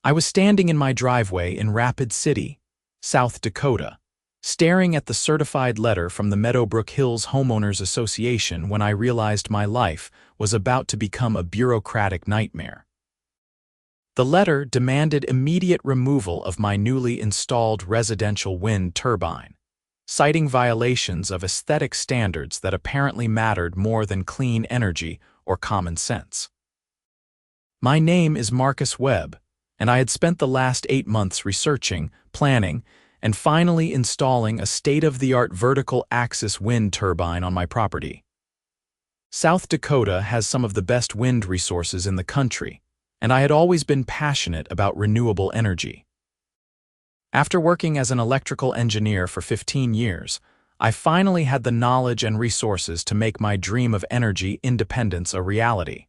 I was standing in my driveway in Rapid City, South Dakota, staring at the certified letter from the Meadowbrook Hills Homeowners Association when I realized my life was about to become a bureaucratic nightmare. The letter demanded immediate removal of my newly installed residential wind turbine, citing violations of aesthetic standards that apparently mattered more than clean energy or common sense. My name is Marcus Webb, and I had spent the last 8 months researching, planning, and finally installing a state-of-the-art vertical axis wind turbine on my property. South Dakota has some of the best wind resources in the country, and I had always been passionate about renewable energy. After working as an electrical engineer for 15 years, I finally had the knowledge and resources to make my dream of energy independence a reality.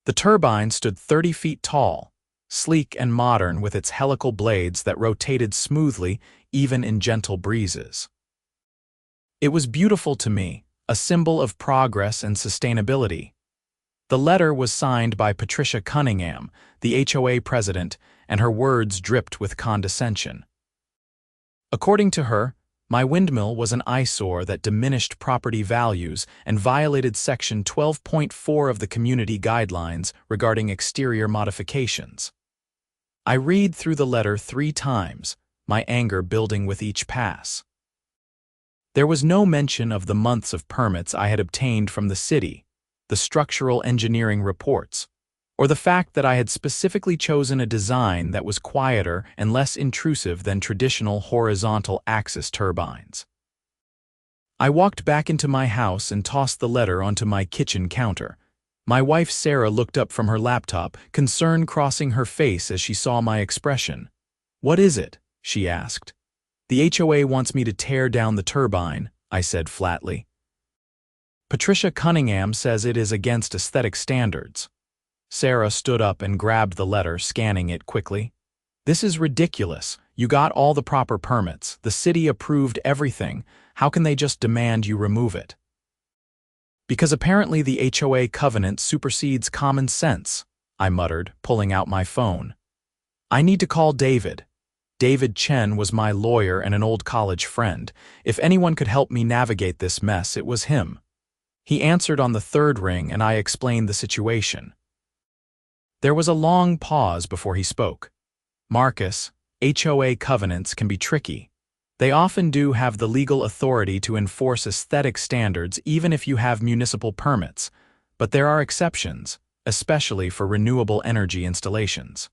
The turbine stood 30 feet tall, sleek and modern with its helical blades that rotated smoothly even in gentle breezes. It was beautiful to me, a symbol of progress and sustainability. The letter was signed by Patricia Cunningham, the HOA president, and her words dripped with condescension. According to her, my windmill was an eyesore that diminished property values and violated Section 12.4 of the Community Guidelines regarding exterior modifications. I read through the letter 3 times, my anger building with each pass. There was no mention of the months of permits I had obtained from the city, the structural engineering reports, or the fact that I had specifically chosen a design that was quieter and less intrusive than traditional horizontal axis turbines. I walked back into my house and tossed the letter onto my kitchen counter. My wife Sarah looked up from her laptop, concern crossing her face as she saw my expression. "What is it?" she asked. "The HOA wants me to tear down the turbine," I said flatly. "Patricia Cunningham says it is against aesthetic standards." Sarah stood up and grabbed the letter, scanning it quickly. "This is ridiculous. You got all the proper permits. The city approved everything. How can they just demand you remove it?" "Because apparently the HOA covenant supersedes common sense," I muttered, pulling out my phone. "I need to call David. David Chen was my lawyer and an old college friend. If anyone could help me navigate this mess, it was him." He answered on the 3rd ring and I explained the situation. There was a long pause before he spoke. "Marcus, HOA covenants can be tricky. They often do have the legal authority to enforce aesthetic standards even if you have municipal permits, but there are exceptions, especially for renewable energy installations.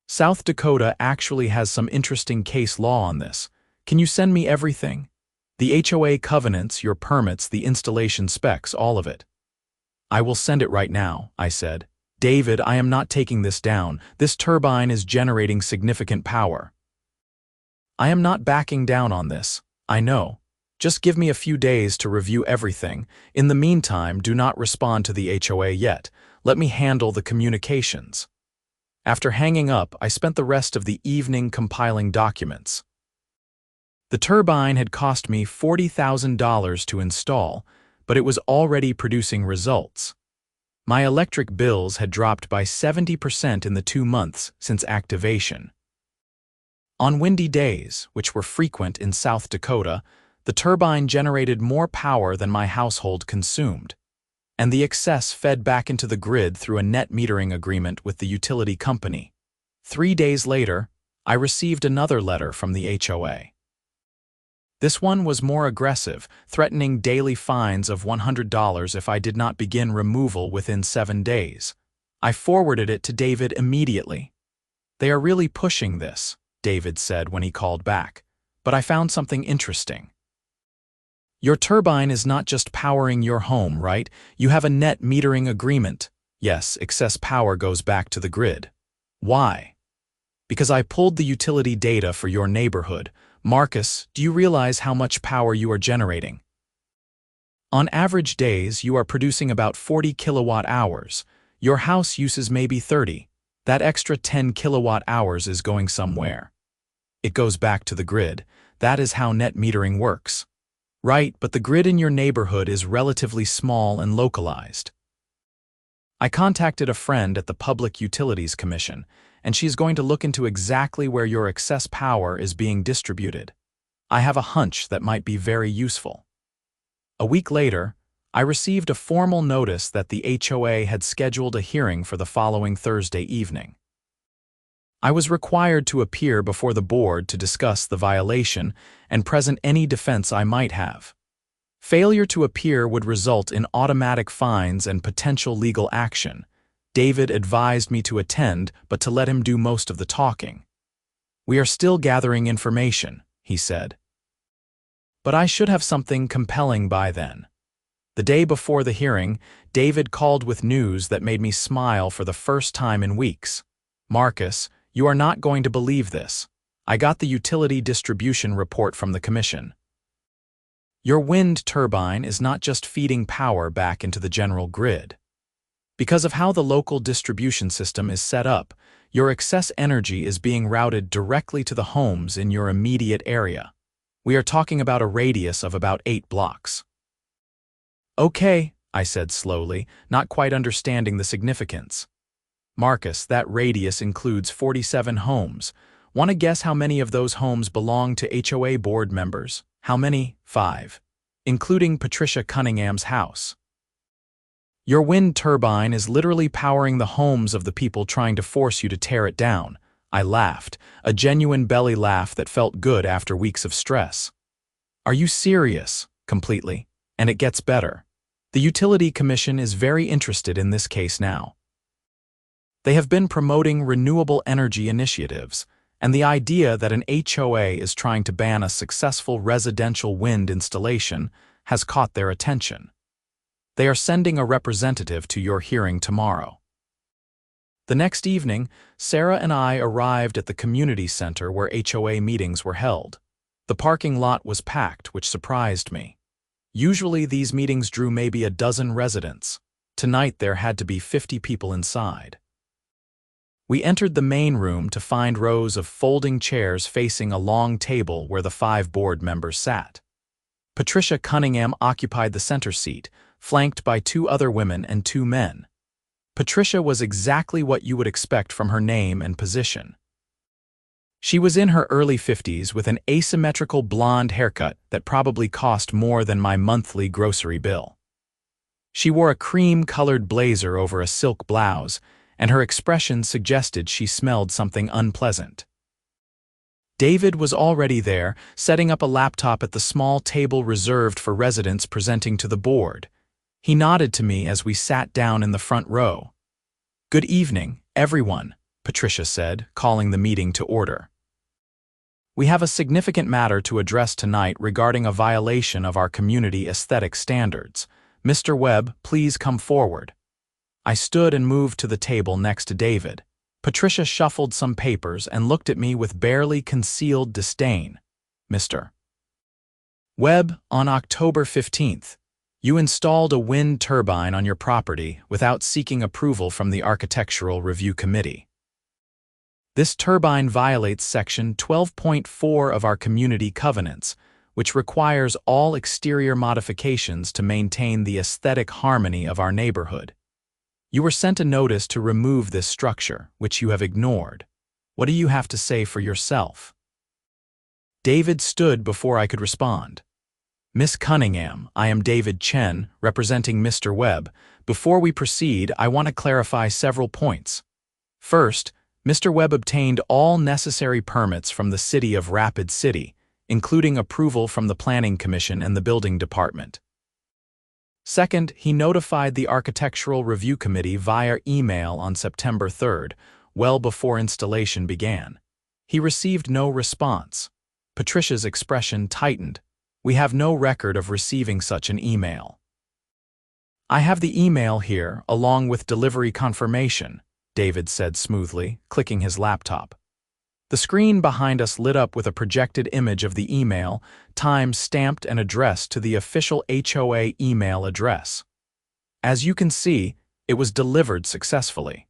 South Dakota actually has some interesting case law on this. Can you send me everything? The HOA covenants, your permits, the installation specs, all of it." "I will send it right now," I said. "David, I am not taking this down. This turbine is generating significant power. I am not backing down on this. I know. Just give me a few days to review everything. In the meantime, do not respond to the HOA yet. Let me handle the communications." After hanging up, I spent the rest of the evening compiling documents. The turbine had cost me $40,000 to install, but it was already producing results. My electric bills had dropped by 70% in the 2 months since activation. On windy days, which were frequent in South Dakota, the turbine generated more power than my household consumed, and the excess fed back into the grid through a net metering agreement with the utility company. 3 days later, I received another letter from the HOA. This one was more aggressive, threatening daily fines of $100 if I did not begin removal within 7 days. I forwarded it to David immediately. "They are really pushing this," David said when he called back, "but I found something interesting. Your turbine is not just powering your home, right? You have a net metering agreement. Yes, excess power goes back to the grid. Why? Because I pulled the utility data for your neighborhood. Marcus, do you realize how much power you are generating? On average days, you are producing about 40 kilowatt hours. Your house uses maybe 30. That extra 10 kilowatt hours is going somewhere. It goes back to the grid. That is how net metering works. Right, but the grid in your neighborhood is relatively small and localized. I contacted a friend at the Public Utilities Commission, and she's going to look into exactly where your excess power is being distributed. I have a hunch that might be very useful. A week later, I received a formal notice that the HOA had scheduled a hearing for the following Thursday evening. I was required to appear before the board to discuss the violation and present any defense I might have. Failure to appear would result in automatic fines and potential legal action. David advised me to attend, but to let him do most of the talking. "We are still gathering information," he said. But I should have something compelling by then. The day before the hearing, David called with news that made me smile for the first time in weeks. "Marcus, you are not going to believe this. I got the utility distribution report from the commission. Your wind turbine is not just feeding power back into the general grid. Because of how the local distribution system is set up, your excess energy is being routed directly to the homes in your immediate area. We are talking about a radius of about 8 blocks. "Okay," I said slowly, not quite understanding the significance. "Marcus, that radius includes 47 homes. Want to guess how many of those homes belong to HOA board members? How many? 5. Including Patricia Cunningham's house. Your wind turbine is literally powering the homes of the people trying to force you to tear it down." I laughed, a genuine belly laugh that felt good after weeks of stress. "Are you serious?" "Completely. And it gets better. The Utility Commission is very interested in this case now. They have been promoting renewable energy initiatives, and the idea that an HOA is trying to ban a successful residential wind installation has caught their attention. They are sending a representative to your hearing tomorrow." The next evening, Sarah and I arrived at the community center where HOA meetings were held. The parking lot was packed, which surprised me. Usually these meetings drew maybe a dozen residents. Tonight there had to be 50 people inside. We entered the main room to find rows of folding chairs facing a long table where the 5 board members sat. Patricia Cunningham occupied the center seat, flanked by 2 other women and 2 men. Patricia was exactly what you would expect from her name and position. She was in her early 50s with an asymmetrical blonde haircut that probably cost more than my monthly grocery bill. She wore a cream-colored blazer over a silk blouse, and her expression suggested she smelled something unpleasant. David was already there, setting up a laptop at the small table reserved for residents presenting to the board. He nodded to me as we sat down in the front row. "Good evening, everyone," Patricia said, calling the meeting to order. "We have a significant matter to address tonight regarding a violation of our community aesthetic standards. Mr. Webb, please come forward." I stood and moved to the table next to David. Patricia shuffled some papers and looked at me with barely concealed disdain. "Mr. Webb, on October 15th, you installed a wind turbine on your property without seeking approval from the Architectural Review Committee. This turbine violates Section 12.4 of our community covenants, which requires all exterior modifications to maintain the aesthetic harmony of our neighborhood. You were sent a notice to remove this structure, which you have ignored. What do you have to say for yourself?" David stood before I could respond. "Miss Cunningham, I am David Chen, representing Mr. Webb. Before we proceed, I want to clarify several points. First, Mr. Webb obtained all necessary permits from the City of Rapid City, including approval from the Planning Commission and the Building Department. Second, he notified the Architectural Review Committee via email on September 3rd, well before installation began. He received no response." Patricia's expression tightened. "We have no record of receiving such an email." "I have the email here, along with delivery confirmation," David said smoothly, clicking his laptop. The screen behind us lit up with a projected image of the email, time-stamped and addressed to the official HOA email address. As you can see, it was delivered successfully.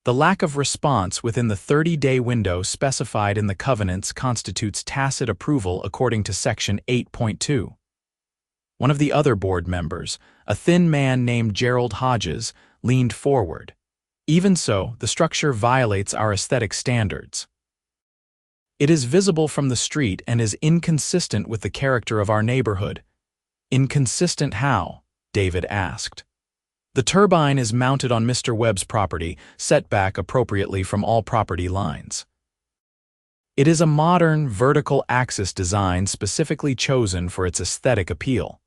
The lack of response within the 30-day window specified in the covenants constitutes tacit approval according to Section 8.2. One of the other board members, a thin man named Gerald Hodges, leaned forward. Even so, the structure violates our aesthetic standards. It is visible from the street and is inconsistent with the character of our neighborhood. Inconsistent how? David asked. The turbine is mounted on Mr. Webb's property, set back appropriately from all property lines. It is a modern, vertical axis design specifically chosen for its aesthetic appeal.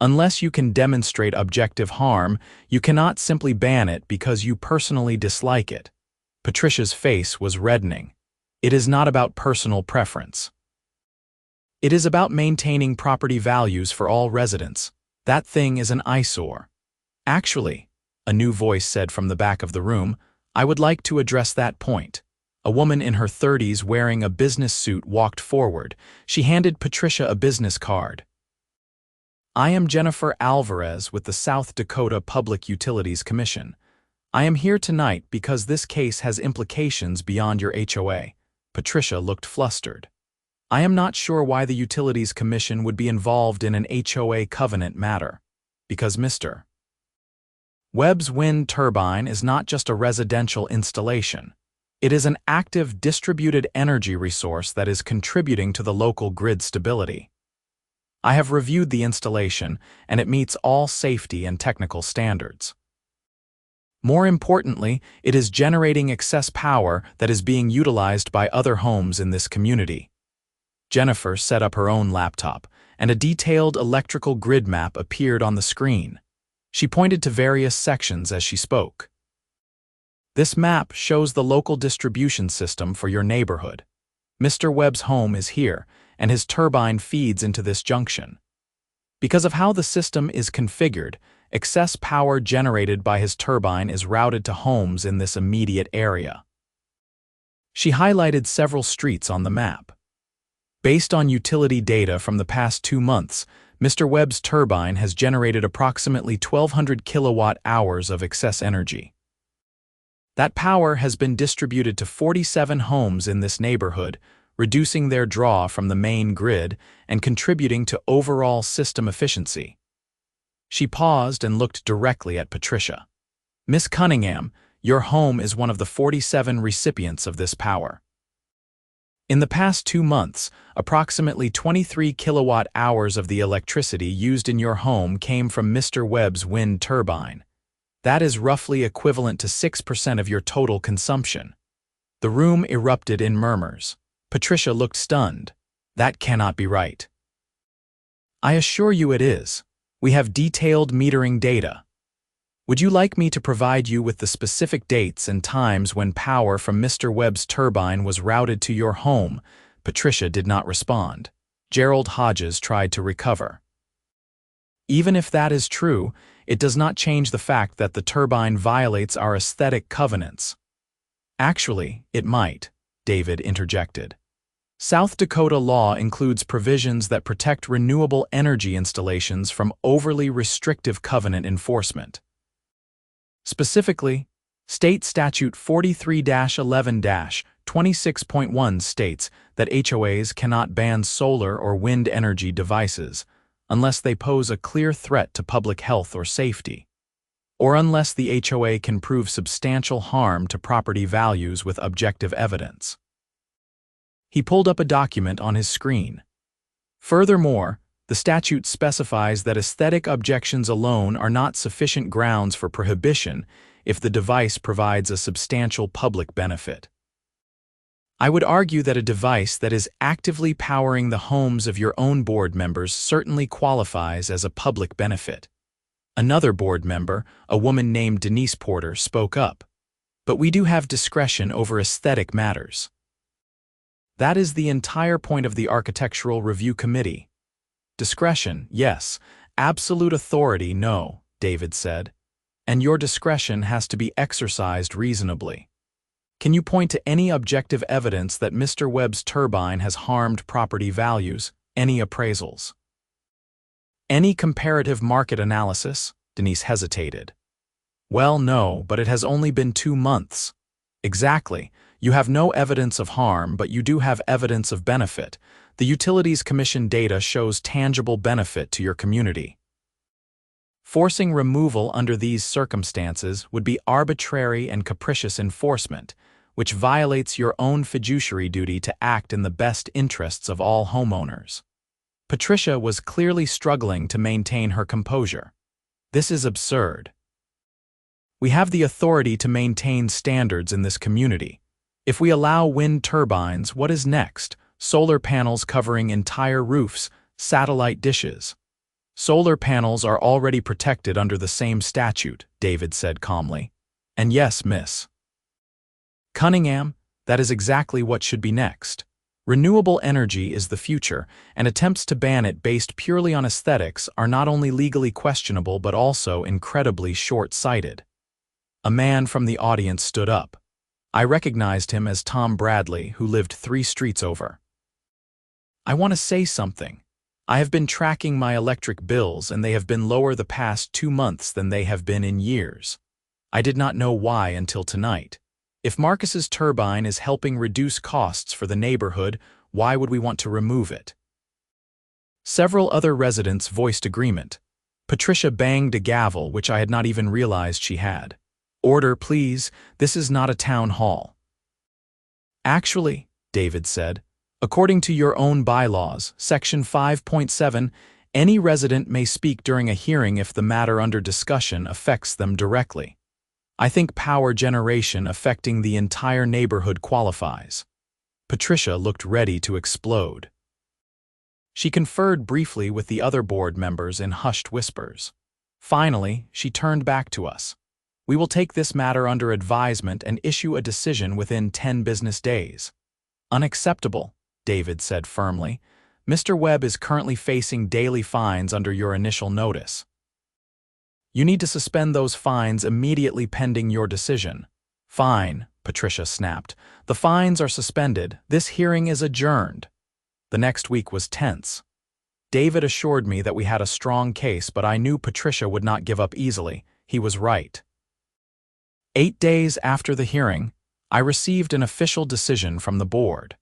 Unless you can demonstrate objective harm, you cannot simply ban it because you personally dislike it. Patricia's face was reddening. It is not about personal preference. It is about maintaining property values for all residents. That thing is an eyesore. Actually, a new voice said from the back of the room, I would like to address that point. A woman in her 30s wearing a business suit walked forward. She handed Patricia a business card. I am Jennifer Alvarez with the South Dakota Public Utilities Commission. I am here tonight because this case has implications beyond your HOA. Patricia looked flustered. I am not sure why the Utilities Commission would be involved in an HOA covenant matter. Because Mr. Webb's wind turbine is not just a residential installation. It is an active distributed energy resource that is contributing to the local grid stability. I have reviewed the installation, and it meets all safety and technical standards. More importantly, it is generating excess power that is being utilized by other homes in this community. Jennifer set up her own laptop, and a detailed electrical grid map appeared on the screen. She pointed to various sections as she spoke. This map shows the local distribution system for your neighborhood. Mr. Webb's home is here, and his turbine feeds into this junction. Because of how the system is configured, excess power generated by his turbine is routed to homes in this immediate area. She highlighted several streets on the map. Based on utility data from the past 2 months, Mr. Webb's turbine has generated approximately 1,200 kilowatt-hours of excess energy. That power has been distributed to 47 homes in this neighborhood, reducing their draw from the main grid and contributing to overall system efficiency. She paused and looked directly at Patricia. Miss Cunningham, your home is one of the 47 recipients of this power. In the past 2 months, approximately 23 kilowatt-hours of the electricity used in your home came from Mr. Webb's wind turbine. That is roughly equivalent to 6% of your total consumption. The room erupted in murmurs. Patricia looked stunned. That cannot be right. I assure you it is. We have detailed metering data. Would you like me to provide you with the specific dates and times when power from Mr. Webb's turbine was routed to your home? Patricia did not respond. Gerald Hodges tried to recover. Even if that is true, it does not change the fact that the turbine violates our aesthetic covenants. Actually, it might, David interjected. South Dakota law includes provisions that protect renewable energy installations from overly restrictive covenant enforcement. Specifically, State Statute 43-11-26.1 states that HOAs cannot ban solar or wind energy devices unless they pose a clear threat to public health or safety, or unless the HOA can prove substantial harm to property values with objective evidence. He pulled up a document on his screen. Furthermore, the statute specifies that aesthetic objections alone are not sufficient grounds for prohibition if the device provides a substantial public benefit. I would argue that a device that is actively powering the homes of your own board members certainly qualifies as a public benefit. Another board member, a woman named Denise Porter, spoke up. But we do have discretion over aesthetic matters. That is the entire point of the Architectural Review Committee. Discretion, yes. Absolute authority, no, David said. And your discretion has to be exercised reasonably. Can you point to any objective evidence that Mr. Webb's turbine has harmed property values, any appraisals? Any comparative market analysis? Denise hesitated. Well, no, but it has only been 2 months. Exactly. You have no evidence of harm, but you do have evidence of benefit. The Utilities Commission data shows tangible benefit to your community. Forcing removal under these circumstances would be arbitrary and capricious enforcement, which violates your own fiduciary duty to act in the best interests of all homeowners. Patricia was clearly struggling to maintain her composure. This is absurd. We have the authority to maintain standards in this community. If we allow wind turbines, what is next? Solar panels covering entire roofs, satellite dishes. Solar panels are already protected under the same statute, David said calmly. And yes, Miss Cunningham, that is exactly what should be next. Renewable energy is the future, and attempts to ban it based purely on aesthetics are not only legally questionable but also incredibly short-sighted. A man from the audience stood up. I recognized him as Tom Bradley, who lived 3 streets over. I want to say something. I have been tracking my electric bills, and they have been lower the past 2 months than they have been in years. I did not know why until tonight. If Marcus's turbine is helping reduce costs for the neighborhood, why would we want to remove it? Several other residents voiced agreement. Patricia banged a gavel, which I had not even realized she had. Order, please. This is not a town hall. Actually, David said, according to your own bylaws, Section 5.7, any resident may speak during a hearing if the matter under discussion affects them directly. I think power generation affecting the entire neighborhood qualifies. Patricia looked ready to explode. She conferred briefly with the other board members in hushed whispers. Finally, she turned back to us. We will take this matter under advisement and issue a decision within 10 business days. Unacceptable, David said firmly. Mr. Webb is currently facing daily fines under your initial notice. You need to suspend those fines immediately pending your decision. Fine, Patricia snapped. The fines are suspended. This hearing is adjourned. The next week was tense. David assured me that we had a strong case, but I knew Patricia would not give up easily. He was right. 8 days after the hearing, I received an official decision from the board.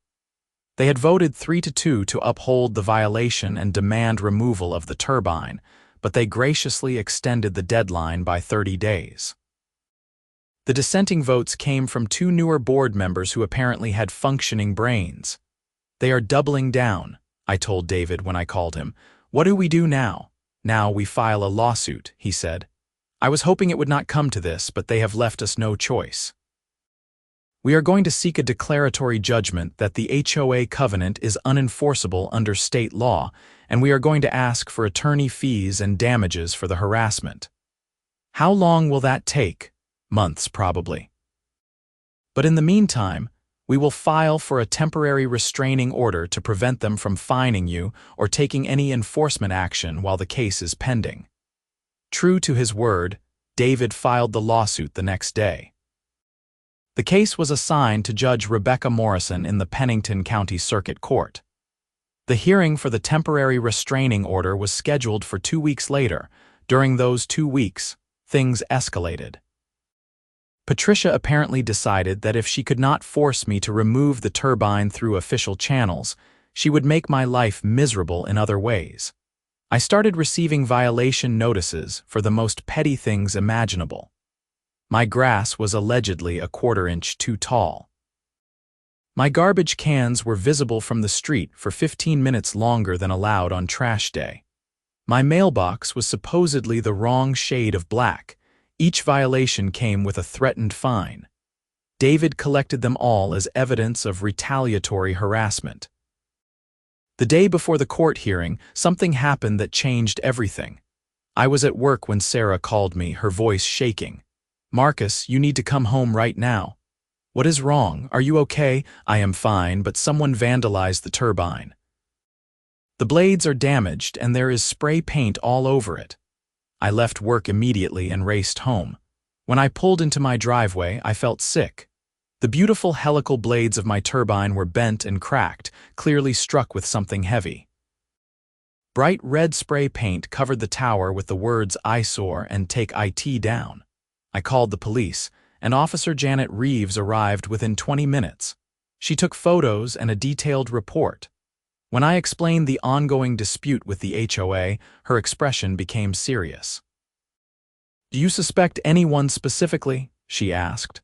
They had voted 3-2 to uphold the violation and demand removal of the turbine, but they graciously extended the deadline by 30 days. The dissenting votes came from 2 newer board members who apparently had functioning brains. They are doubling down, I told David when I called him. What do we do now? Now we file a lawsuit, he said. I was hoping it would not come to this, but they have left us no choice. We are going to seek a declaratory judgment that the HOA covenant is unenforceable under state law, and we are going to ask for attorney fees and damages for the harassment. How long will that take? Months, probably. But in the meantime, we will file for a temporary restraining order to prevent them from fining you or taking any enforcement action while the case is pending. True to his word, David filed the lawsuit the next day. The case was assigned to Judge Rebecca Morrison in the Pennington County Circuit Court. The hearing for the temporary restraining order was scheduled for 2 weeks later. During those 2 weeks, things escalated. Patricia apparently decided that if she could not force me to remove the turbine through official channels, she would make my life miserable in other ways. I started receiving violation notices for the most petty things imaginable. My grass was allegedly a 1/4 inch too tall. My garbage cans were visible from the street for 15 minutes longer than allowed on trash day. My mailbox was supposedly the wrong shade of black. Each violation came with a threatened fine. David collected them all as evidence of retaliatory harassment. The day before the court hearing, something happened that changed everything. I was at work when Sarah called me, her voice shaking. Marcus, you need to come home right now. What is wrong? Are you okay? I am fine, but someone vandalized the turbine. The blades are damaged and there is spray paint all over it. I left work immediately and raced home. When I pulled into my driveway, I felt sick. The beautiful helical blades of my turbine were bent and cracked, clearly struck with something heavy. Bright red spray paint covered the tower with the words eyesore and take IT down. I called the police, and Officer Janet Reeves arrived within 20 minutes. She took photos and a detailed report. When I explained the ongoing dispute with the HOA, her expression became serious. "Do you suspect anyone specifically?" she asked.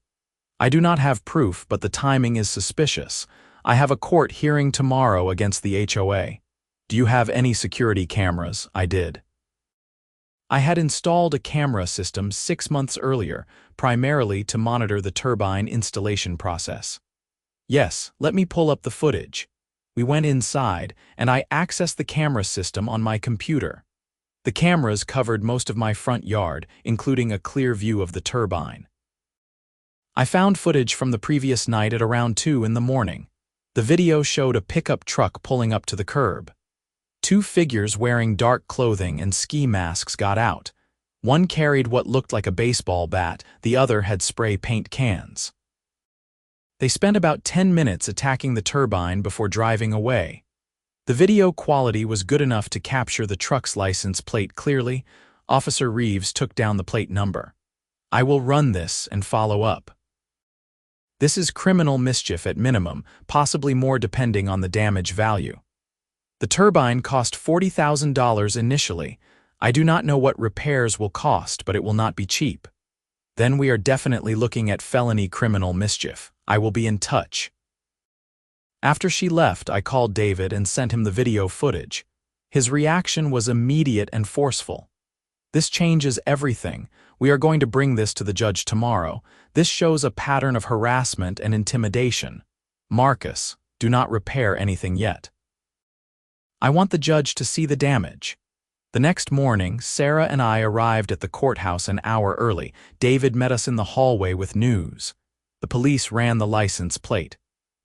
"I do not have proof, but the timing is suspicious. I have a court hearing tomorrow against the HOA. Do you have any security cameras?" I did. I had installed a camera system 6 months earlier, primarily to monitor the turbine installation process. "Yes, let me pull up the footage." We went inside, and I accessed the camera system on my computer. The cameras covered most of my front yard, including a clear view of the turbine. I found footage from the previous night at around 2 in the morning. The video showed a pickup truck pulling up to the curb. 2 figures wearing dark clothing and ski masks got out. One carried what looked like a baseball bat, the other had spray paint cans. They spent about 10 minutes attacking the turbine before driving away. The video quality was good enough to capture the truck's license plate clearly. Officer Reeves took down the plate number. "I will run this and follow up." This is criminal mischief at minimum, possibly more depending on the damage value. The turbine cost $40,000 initially. I do not know what repairs will cost, but it will not be cheap. Then we are definitely looking at felony criminal mischief. I will be in touch. After she left, I called David and sent him the video footage. His reaction was immediate and forceful. "This changes everything. We are going to bring this to the judge tomorrow. This shows a pattern of harassment and intimidation. Marcus, do not repair anything yet. I want the judge to see the damage." The next morning, Sarah and I arrived at the courthouse an hour early. David met us in the hallway with news. The police ran the license plate.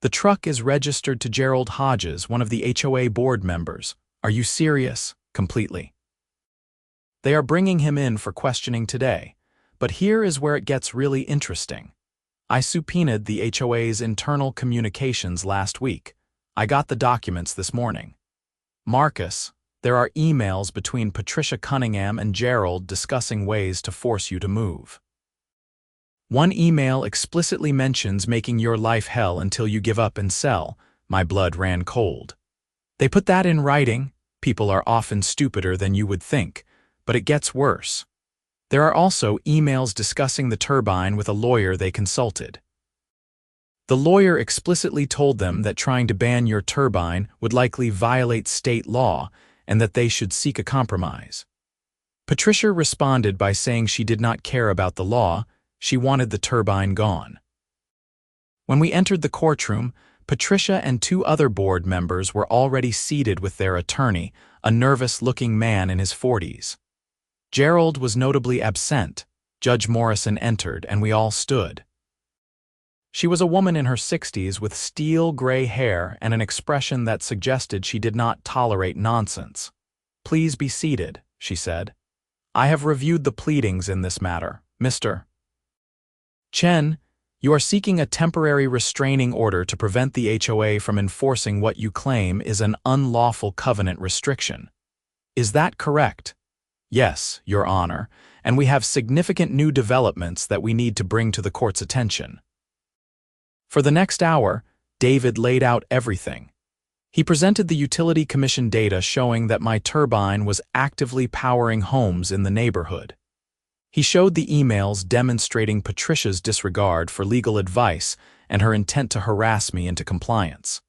"The truck is registered to Gerald Hodges, one of the HOA board members." "Are you serious?" "Completely." "They are bringing him in for questioning today. But here is where it gets really interesting. I subpoenaed the HOA's internal communications last week. I got the documents this morning. Marcus, there are emails between Patricia Cunningham and Gerald discussing ways to force you to move. One email explicitly mentions making your life hell until you give up and sell." My blood ran cold. "They put that in writing." People are often stupider than you would think, but it gets worse. There are also emails discussing the turbine with a lawyer they consulted. The lawyer explicitly told them that trying to ban your turbine would likely violate state law and that they should seek a compromise. Patricia responded by saying she did not care about the law. She wanted the turbine gone. When we entered the courtroom, Patricia and 2 other board members were already seated with their attorney, a nervous-looking man in his 40s. Gerald was notably absent. Judge Morrison entered, and we all stood. She was a woman in her 60s with steel gray hair and an expression that suggested she did not tolerate nonsense. "Please be seated," she said. "I have reviewed the pleadings in this matter. Mr. Chen, you are seeking a temporary restraining order to prevent the HOA from enforcing what you claim is an unlawful covenant restriction. Is that correct?" "Yes, Your Honor, and we have significant new developments that we need to bring to the court's attention." For the next hour, David laid out everything. He presented the Utility Commission data showing that my turbine was actively powering homes in the neighborhood. He showed the emails demonstrating Patricia's disregard for legal advice and her intent to harass me into compliance.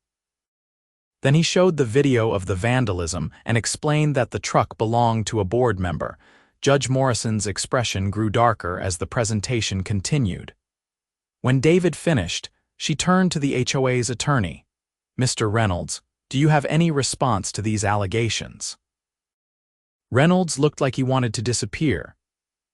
Then he showed the video of the vandalism and explained that the truck belonged to a board member. Judge Morrison's expression grew darker as the presentation continued. When David finished, she turned to the HOA's attorney. "Mr. Reynolds, do you have any response to these allegations?" Reynolds looked like he wanted to disappear.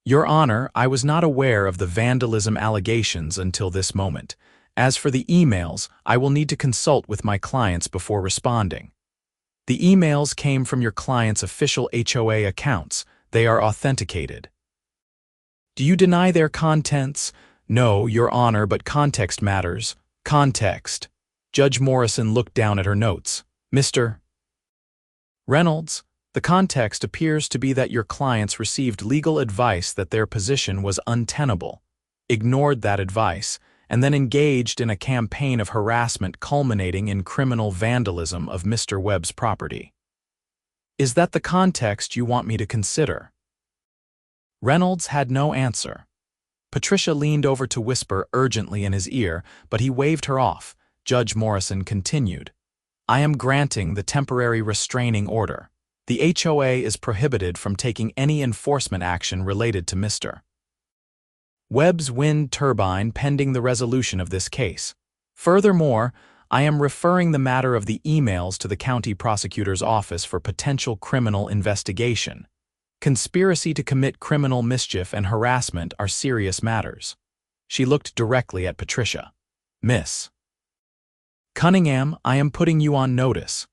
"Your Honor, I was not aware of the vandalism allegations until this moment. As for the emails, I will need to consult with my clients before responding." "The emails came from your client's official HOA accounts. They are authenticated." "Do you deny their contents?" "No, Your Honor, but context matters." "Context." Judge Morrison looked down at her notes. "Mr. Reynolds, the context appears to be that your clients received legal advice that their position was untenable, ignored that advice, and then engaged in a campaign of harassment culminating in criminal vandalism of Mr. Webb's property. Is that the context you want me to consider?" Reynolds had no answer. Patricia leaned over to whisper urgently in his ear, but he waved her off. Judge Morrison continued. I am granting the temporary restraining order. The HOA is prohibited from taking any enforcement action related to Mr. Webb's wind turbine pending the resolution of this case. Furthermore, I am referring the matter of the emails to the county prosecutor's office for potential criminal investigation. Conspiracy to commit criminal mischief and harassment are serious matters. She looked directly at Patricia. Miss Cunningham, I am putting you on notice.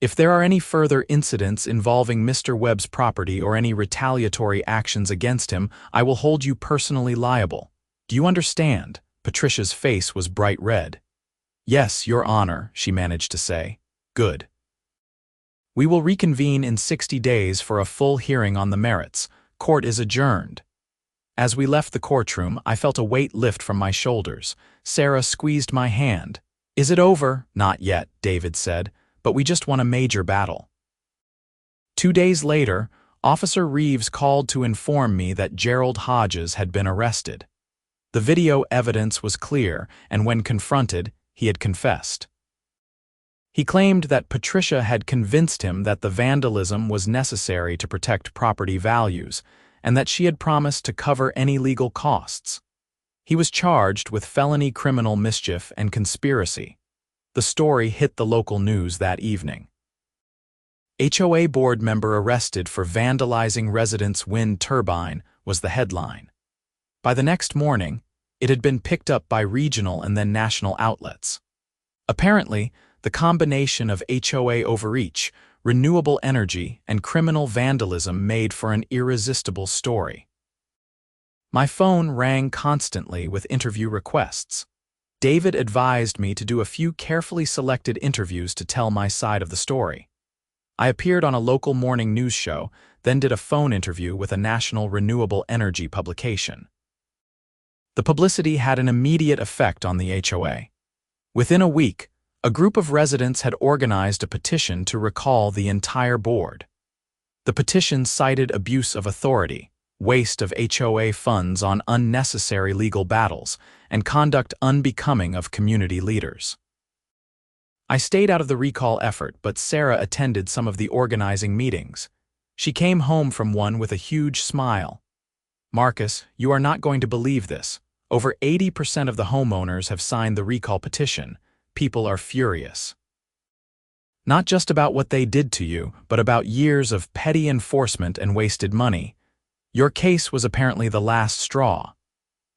If there are any further incidents involving Mr. Webb's property or any retaliatory actions against him, I will hold you personally liable. Do you understand? Patricia's face was bright red. Yes, Your Honor, she managed to say. Good. We will reconvene in 60 days for a full hearing on the merits. Court is adjourned. As we left the courtroom, I felt a weight lift from my shoulders. Sarah squeezed my hand. Is it over? Not yet, David said, but we just won a major battle. 2 days later, Officer Reeves called to inform me that Gerald Hodges had been arrested. The video evidence was clear, and when confronted, he had confessed. He claimed that Patricia had convinced him that the vandalism was necessary to protect property values, and that she had promised to cover any legal costs. He was charged with felony criminal mischief and conspiracy. The story hit the local news that evening. HOA board member arrested for vandalizing residents' wind turbine was the headline. By the next morning, it had been picked up by regional and then national outlets. Apparently, the combination of HOA overreach, renewable energy, and criminal vandalism made for an irresistible story. My phone rang constantly with interview requests. David advised me to do a few carefully selected interviews to tell my side of the story. I appeared on a local morning news show, then did a phone interview with a national renewable energy publication. The publicity had an immediate effect on the HOA. Within a week, a group of residents had organized a petition to recall the entire board. The petition cited abuse of authority, waste of HOA funds on unnecessary legal battles, and conduct unbecoming of community leaders. I stayed out of the recall effort, but Sarah attended some of the organizing meetings. She came home from one with a huge smile. Marcus, you are not going to believe this. Over 80% of the homeowners have signed the recall petition. People are furious. Not just about what they did to you, but about years of petty enforcement and wasted money. Your case was apparently the last straw.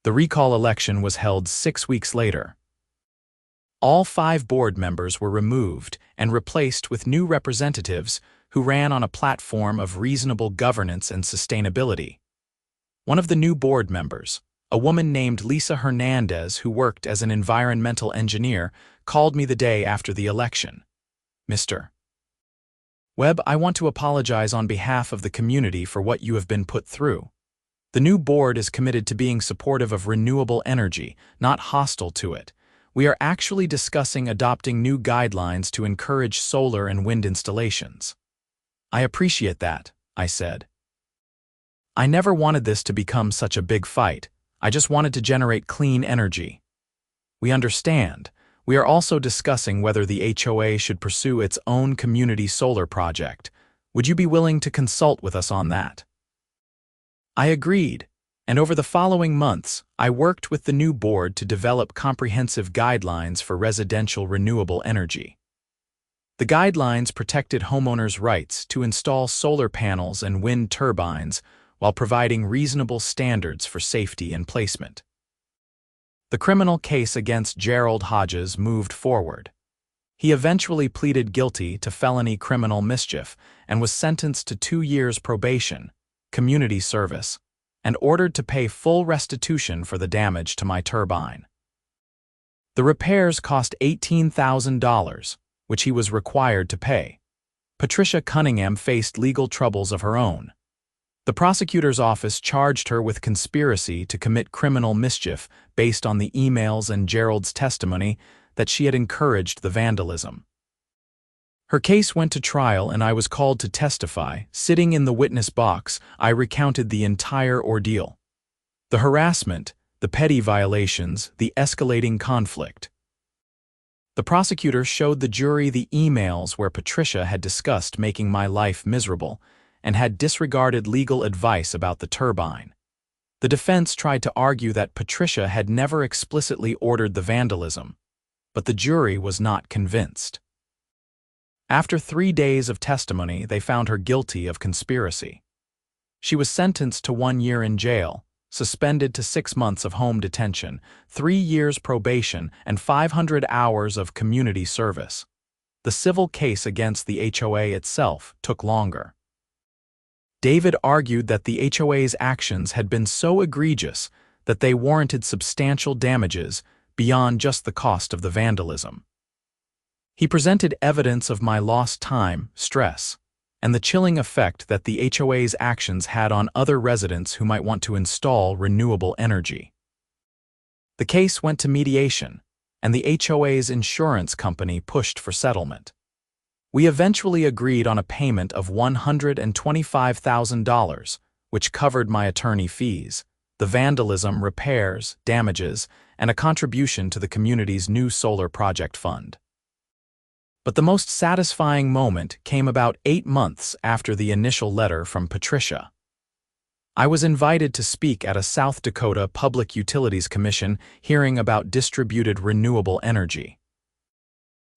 The recall election was held 6 weeks later. All 5 board members were removed and replaced with new representatives who ran on a platform of reasonable governance and sustainability. One of the new board members, a woman named Lisa Hernandez who worked as an environmental engineer, called me the day after the election. Mr. Webb, I want to apologize on behalf of the community for what you have been put through. The new board is committed to being supportive of renewable energy, not hostile to it. We are actually discussing adopting new guidelines to encourage solar and wind installations. I appreciate that, I said. I never wanted this to become such a big fight. I just wanted to generate clean energy. We understand. We are also discussing whether the HOA should pursue its own community solar project. Would you be willing to consult with us on that? I agreed, and over the following months, I worked with the new board to develop comprehensive guidelines for residential renewable energy. The guidelines protected homeowners' rights to install solar panels and wind turbines while providing reasonable standards for safety and placement. The criminal case against Gerald Hodges moved forward. He eventually pleaded guilty to felony criminal mischief and was sentenced to 2 years probation, community service, and ordered to pay full restitution for the damage to my turbine. The repairs cost $18,000, which he was required to pay. Patricia Cunningham faced legal troubles of her own. The prosecutor's office charged her with conspiracy to commit criminal mischief based on the emails and Gerald's testimony that she had encouraged the vandalism. Her case went to trial and I was called to testify. Sitting in the witness box, I recounted the entire ordeal. The harassment, the petty violations, the escalating conflict. The prosecutor showed the jury the emails where Patricia had discussed making my life miserable and had disregarded legal advice about the turbine. The defense tried to argue that Patricia had never explicitly ordered the vandalism, but the jury was not convinced. After 3 days of testimony, they found her guilty of conspiracy. She was sentenced to 1 year in jail, suspended to 6 months of home detention, 3 years probation, and 500 hours of community service. The civil case against the HOA itself took longer. David argued that the HOA's actions had been so egregious that they warranted substantial damages beyond just the cost of the vandalism. He presented evidence of my lost time, stress, and the chilling effect that the HOA's actions had on other residents who might want to install renewable energy. The case went to mediation, and the HOA's insurance company pushed for settlement. We eventually agreed on a payment of $125,000, which covered my attorney fees, the vandalism, repairs, damages, and a contribution to the community's new solar project fund. But the most satisfying moment came about 8 months after the initial letter from Patricia. I was invited to speak at a South Dakota Public Utilities Commission hearing about distributed renewable energy.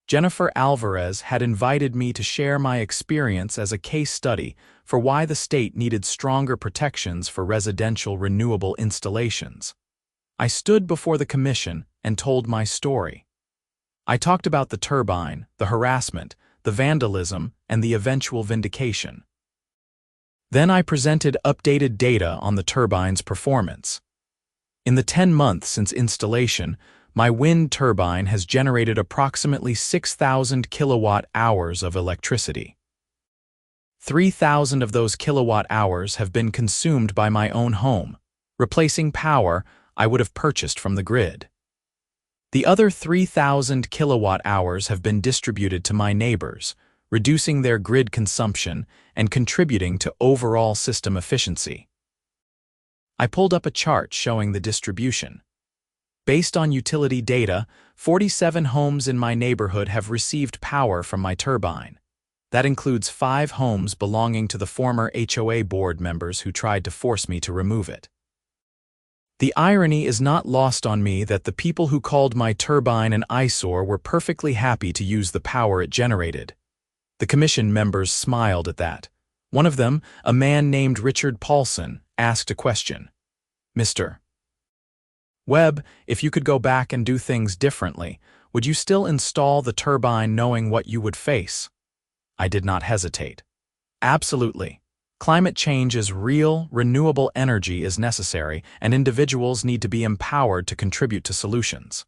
Jennifer Alvarez had invited me to share my experience as a case study for why the state needed stronger protections for residential renewable installations. I stood before the commission and told my story. I talked about the turbine, the harassment, the vandalism, and the eventual vindication. Then I presented updated data on the turbine's performance. In the 10 months since installation, my wind turbine has generated approximately 6,000 kilowatt-hours of electricity. 3,000 of those kilowatt-hours have been consumed by my own home, replacing power I would have purchased from the grid. The other 3,000 kilowatt-hours have been distributed to my neighbors, reducing their grid consumption and contributing to overall system efficiency. I pulled up a chart showing the distribution. Based on utility data, 47 homes in my neighborhood have received power from my turbine. That includes 5 homes belonging to the former HOA board members who tried to force me to remove it. The irony is not lost on me that the people who called my turbine an eyesore were perfectly happy to use the power it generated. The commission members smiled at that. One of them, a man named Richard Paulson, asked a question. "Mr. Webb, if you could go back and do things differently, would you still install the turbine knowing what you would face?" I did not hesitate. Absolutely. Climate change is real, renewable energy is necessary, and individuals need to be empowered to contribute to solutions.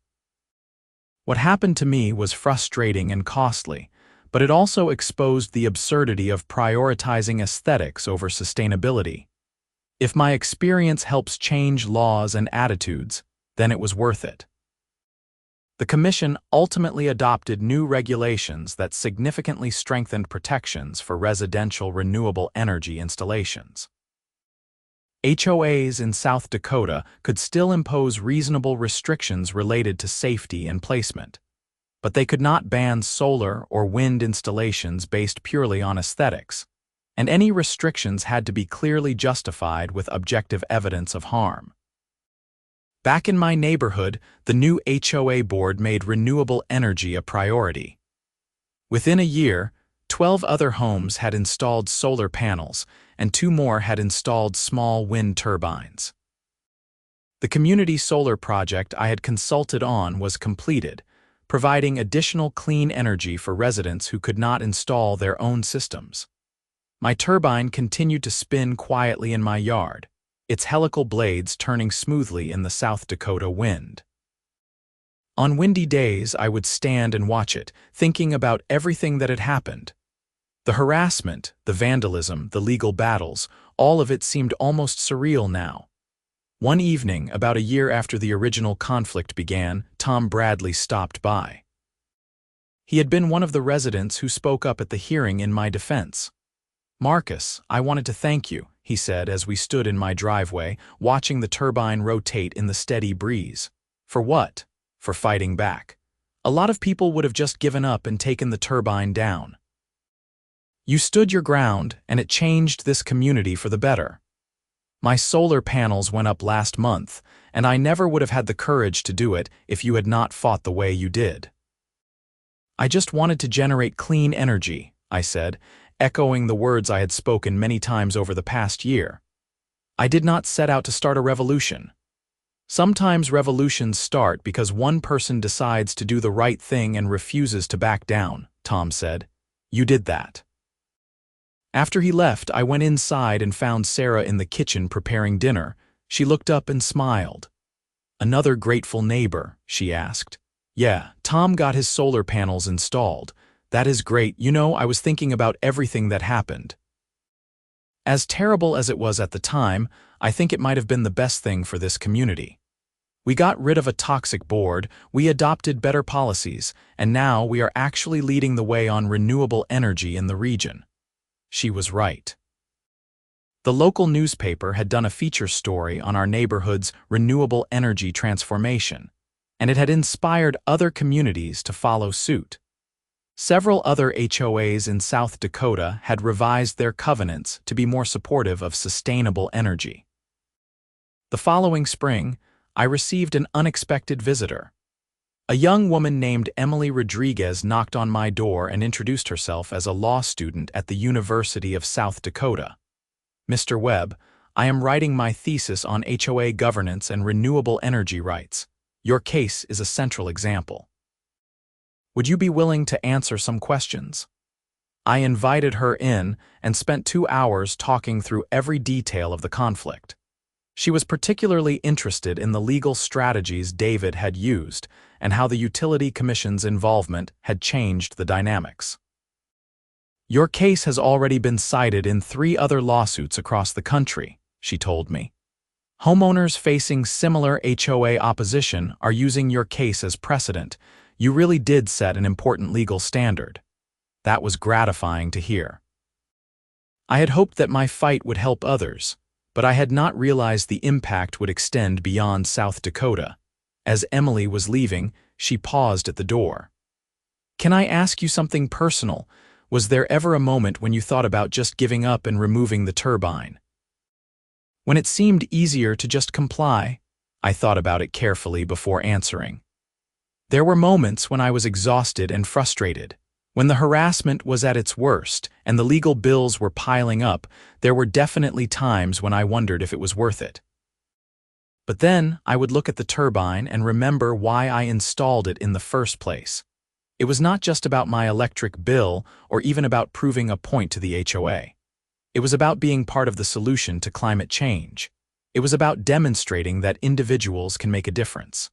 What happened to me was frustrating and costly, but it also exposed the absurdity of prioritizing aesthetics over sustainability. If my experience helps change laws and attitudes, then it was worth it. The Commission ultimately adopted new regulations that significantly strengthened protections for residential renewable energy installations. HOAs in South Dakota could still impose reasonable restrictions related to safety and placement, but they could not ban solar or wind installations based purely on aesthetics, and any restrictions had to be clearly justified with objective evidence of harm. Back in my neighborhood, the new HOA board made renewable energy a priority. Within a year, 12 other homes had installed solar panels, and 2 more had installed small wind turbines. The community solar project I had consulted on was completed, providing additional clean energy for residents who could not install their own systems. My turbine continued to spin quietly in my yard, its helical blades turning smoothly in the South Dakota wind. On windy days, I would stand and watch it, thinking about everything that had happened. The harassment, the vandalism, the legal battles, all of it seemed almost surreal now. One evening, about a year after the original conflict began, Tom Bradley stopped by. He had been one of the residents who spoke up at the hearing in my defense. "Marcus, I wanted to thank you," he said as we stood in my driveway, watching the turbine rotate in the steady breeze. "For what?" "For fighting back. A lot of people would have just given up and taken the turbine down. You stood your ground, and it changed this community for the better. My solar panels went up last month, and I never would have had the courage to do it if you had not fought the way you did." "I just wanted to generate clean energy," I said, echoing the words I had spoken many times over the past year. "I did not set out to start a revolution." "Sometimes revolutions start because one person decides to do the right thing and refuses to back down," Tom said. "You did that." After he left, I went inside and found Sarah in the kitchen preparing dinner. She looked up and smiled. "Another grateful neighbor?" she asked. "Yeah, Tom got his solar panels installed. That is great. You know, I was thinking about everything that happened. As terrible as it was at the time, I think it might have been the best thing for this community. We got rid of a toxic board, we adopted better policies, and now we are actually leading the way on renewable energy in the region." She was right. The local newspaper had done a feature story on our neighborhood's renewable energy transformation, and it had inspired other communities to follow suit. Several other HOAs in South Dakota had revised their covenants to be more supportive of sustainable energy. The following spring, I received an unexpected visitor. A young woman named Emily Rodriguez knocked on my door and introduced herself as a law student at the University of South Dakota. "Mr. Webb, I am writing my thesis on HOA governance and renewable energy rights. Your case is a central example. Would you be willing to answer some questions?" I invited her in and spent 2 hours talking through every detail of the conflict. She was particularly interested in the legal strategies David had used and how the Utility Commission's involvement had changed the dynamics. "Your case has already been cited in 3 other lawsuits across the country," she told me. "Homeowners facing similar HOA opposition are using your case as precedent. You really did set an important legal standard." That was gratifying to hear. I had hoped that my fight would help others, but I had not realized the impact would extend beyond South Dakota. As Emily was leaving, she paused at the door. "Can I ask you something personal? Was there ever a moment when you thought about just giving up and removing the turbine? When it seemed easier to just comply?" I thought about it carefully before answering. "There were moments when I was exhausted and frustrated. When the harassment was at its worst and the legal bills were piling up, there were definitely times when I wondered if it was worth it. But then I would look at the turbine and remember why I installed it in the first place. It was not just about my electric bill or even about proving a point to the HOA. It was about being part of the solution to climate change. It was about demonstrating that individuals can make a difference.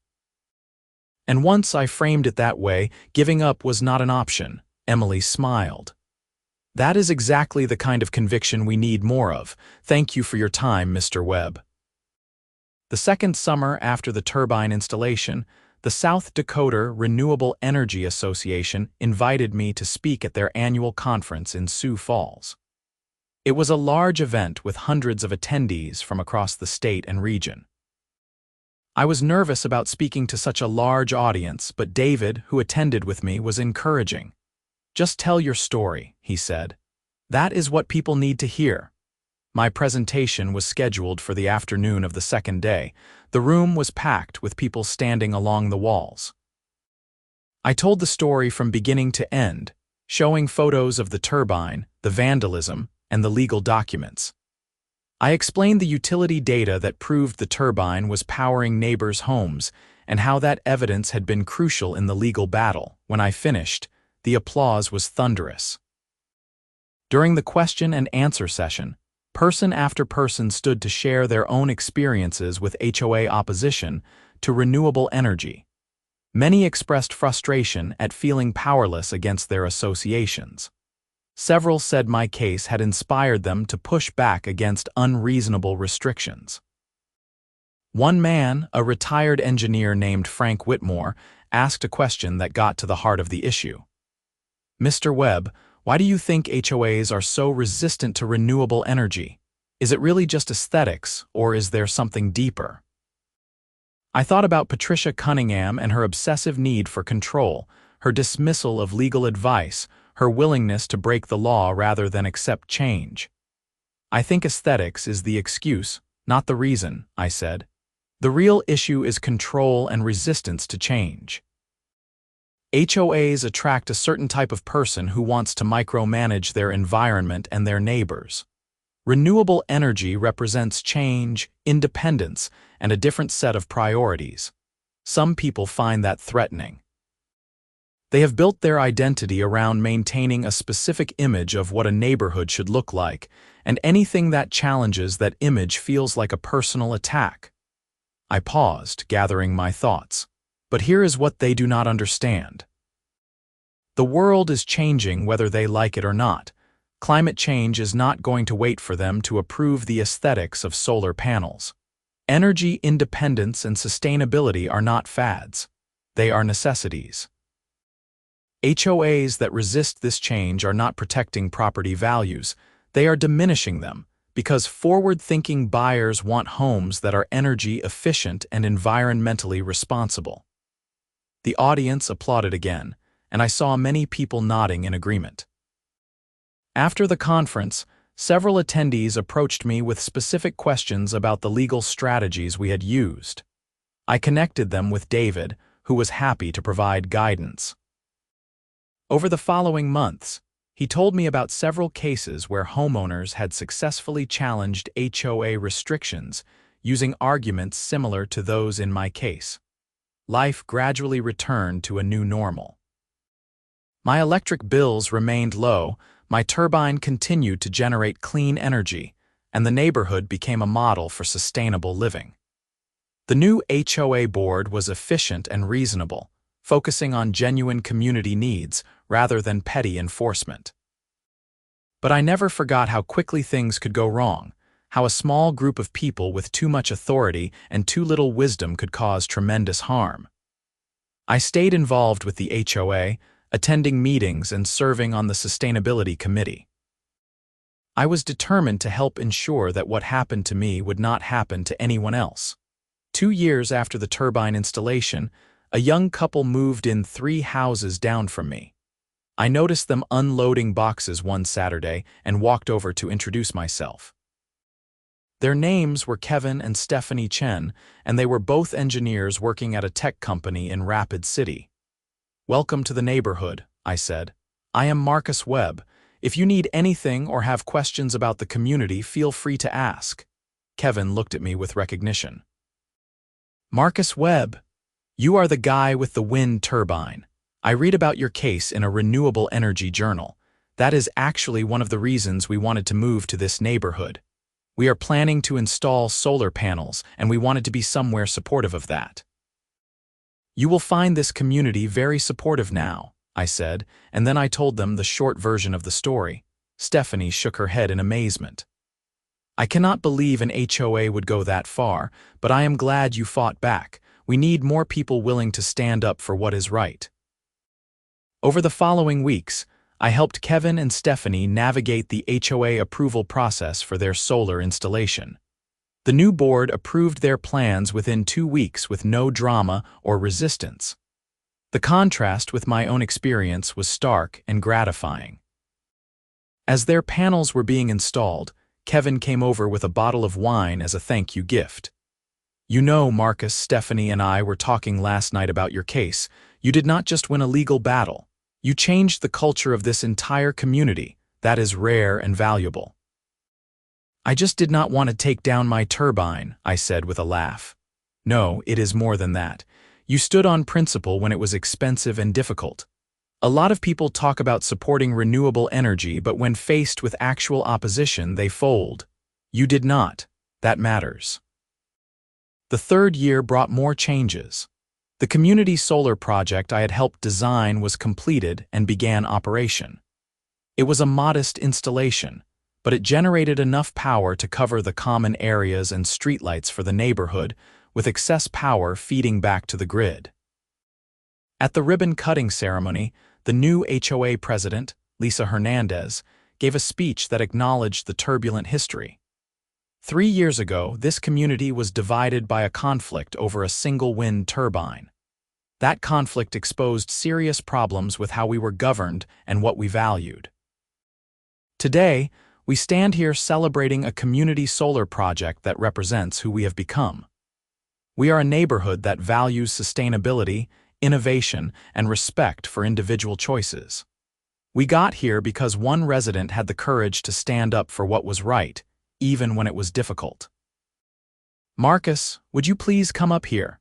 And once I framed it that way, giving up was not an option." Emily smiled. "That is exactly the kind of conviction we need more of. Thank you for your time, Mr. Webb." The second summer after the turbine installation, the South Dakota Renewable Energy Association invited me to speak at their annual conference in Sioux Falls. It was a large event with hundreds of attendees from across the state and region. I was nervous about speaking to such a large audience, but David, who attended with me, was encouraging. "Just tell your story," he said. "That is what people need to hear." My presentation was scheduled for the afternoon of the second day. The room was packed with people standing along the walls. I told the story from beginning to end, showing photos of the turbine, the vandalism, and the legal documents. I explained the utility data that proved the turbine was powering neighbors' homes and how that evidence had been crucial in the legal battle. When I finished, the applause was thunderous. During the question and answer session, person after person stood to share their own experiences with HOA opposition to renewable energy. Many expressed frustration at feeling powerless against their associations. Several said my case had inspired them to push back against unreasonable restrictions. One man, a retired engineer named Frank Whitmore, asked a question that got to the heart of the issue. Mr. Webb, why do you think HOAs are so resistant to renewable energy? Is it really just aesthetics, or is there something deeper? I thought about Patricia Cunningham and her obsessive need for control, her dismissal of legal advice, her willingness to break the law rather than accept change. I think aesthetics is the excuse, not the reason, I said. The real issue is control and resistance to change. HOAs attract a certain type of person who wants to micromanage their environment and their neighbors. Renewable energy represents change, independence, and a different set of priorities. Some people find that threatening. They have built their identity around maintaining a specific image of what a neighborhood should look like, and anything that challenges that image feels like a personal attack. I paused, gathering my thoughts. But here is what they do not understand. The world is changing whether they like it or not. Climate change is not going to wait for them to approve the aesthetics of solar panels. Energy independence and sustainability are not fads. They are necessities. HOAs that resist this change are not protecting property values. They are diminishing them, because forward-thinking buyers want homes that are energy efficient and environmentally responsible. The audience applauded again, and I saw many people nodding in agreement. After the conference, several attendees approached me with specific questions about the legal strategies we had used. I connected them with David, who was happy to provide guidance. Over the following months, he told me about several cases where homeowners had successfully challenged HOA restrictions using arguments similar to those in my case. Life gradually returned to a new normal. My electric bills remained low, my turbine continued to generate clean energy, and the neighborhood became a model for sustainable living. The new HOA board was efficient and reasonable, focusing on genuine community needs rather than petty enforcement. But I never forgot how quickly things could go wrong, how a small group of people with too much authority and too little wisdom could cause tremendous harm. I stayed involved with the HOA, attending meetings and serving on the sustainability committee. I was determined to help ensure that what happened to me would not happen to anyone else. 2 years after the turbine installation, a young couple moved in 3 houses down from me. I noticed them unloading boxes one Saturday and walked over to introduce myself. Their names were Kevin and Stephanie Chen, and they were both engineers working at a tech company in Rapid City. "Welcome to the neighborhood," I said. "I am Marcus Webb. If you need anything or have questions about the community, feel free to ask." Kevin looked at me with recognition. "Marcus Webb, you are the guy with the wind turbine. I read about your case in a renewable energy journal. That is actually one of the reasons we wanted to move to this neighborhood. We are planning to install solar panels, and we wanted to be somewhere supportive of that." "You will find this community very supportive now," I said, and then I told them the short version of the story. Stephanie shook her head in amazement. "I cannot believe an HOA would go that far, but I am glad you fought back. We need more people willing to stand up for what is right." Over the following weeks, I helped Kevin and Stephanie navigate the HOA approval process for their solar installation. The new board approved their plans within 2 weeks with no drama or resistance. The contrast with my own experience was stark and gratifying. As their panels were being installed, Kevin came over with a bottle of wine as a thank you gift. "You know, Marcus, Stephanie and I were talking last night about your case. You did not just win a legal battle. You changed the culture of this entire community. That is rare and valuable." "I just did not want to take down my turbine," I said with a laugh. "No, it is more than that. You stood on principle when it was expensive and difficult. A lot of people talk about supporting renewable energy, but when faced with actual opposition, they fold. You did not. That matters." The 3rd year brought more changes. The community solar project I had helped design was completed and began operation. It was a modest installation, but it generated enough power to cover the common areas and streetlights for the neighborhood, with excess power feeding back to the grid. At the ribbon-cutting ceremony, the new HOA president, Lisa Hernandez, gave a speech that acknowledged the turbulent history. 3 years ago, this community was divided by a conflict over a single wind turbine. That conflict exposed serious problems with how we were governed and what we valued. Today, we stand here celebrating a community solar project that represents who we have become. We are a neighborhood that values sustainability, innovation, and respect for individual choices. We got here because one resident had the courage to stand up for what was right, even when it was difficult. "Marcus, would you please come up here?"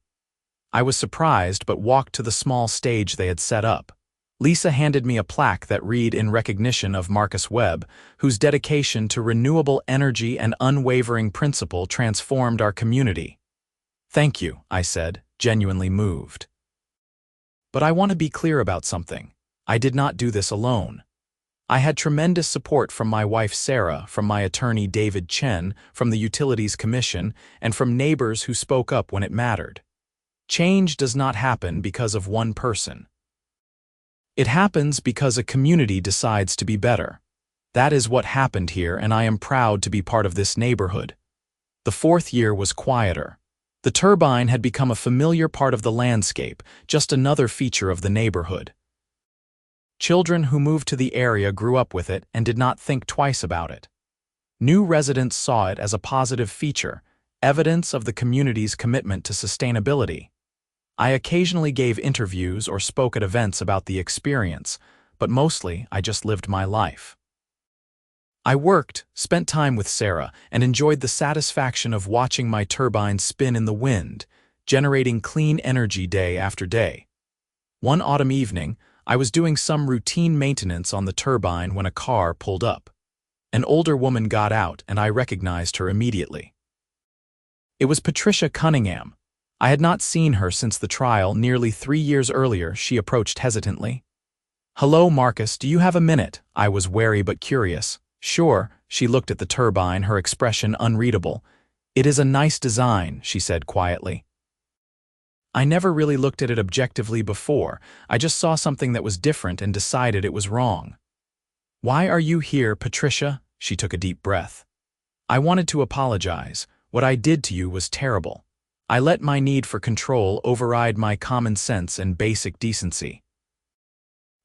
I was surprised but walked to the small stage they had set up. Lisa handed me a plaque that read in recognition of Marcus Webb, whose dedication to renewable energy and unwavering principle transformed our community. "Thank you," I said, genuinely moved. But I want to be clear about something. I did not do this alone. I had tremendous support from my wife Sarah, from my attorney David Chen, from the Utilities Commission, and from neighbors who spoke up when it mattered. Change does not happen because of one person. It happens because a community decides to be better. That is what happened here, and I am proud to be part of this neighborhood. The 4th year was quieter. The turbine had become a familiar part of the landscape, just another feature of the neighborhood. Children who moved to the area grew up with it and did not think twice about it. New residents saw it as a positive feature, evidence of the community's commitment to sustainability. I occasionally gave interviews or spoke at events about the experience, but mostly I just lived my life. I worked, spent time with Sarah, and enjoyed the satisfaction of watching my turbine spin in the wind, generating clean energy day after day. One autumn evening, I was doing some routine maintenance on the turbine when a car pulled up. An older woman got out, and I recognized her immediately. It was Patricia Cunningham. I had not seen her since the trial nearly 3 years earlier. She approached hesitantly. "Hello, Marcus, do you have a minute?" I was wary but curious. "Sure." She looked at the turbine, her expression unreadable. "It is a nice design," she said quietly. I never really looked at it objectively before. I just saw something that was different and decided it was wrong. "Why are you here, Patricia?" She took a deep breath. "I wanted to apologize. What I did to you was terrible. I let my need for control override my common sense and basic decency.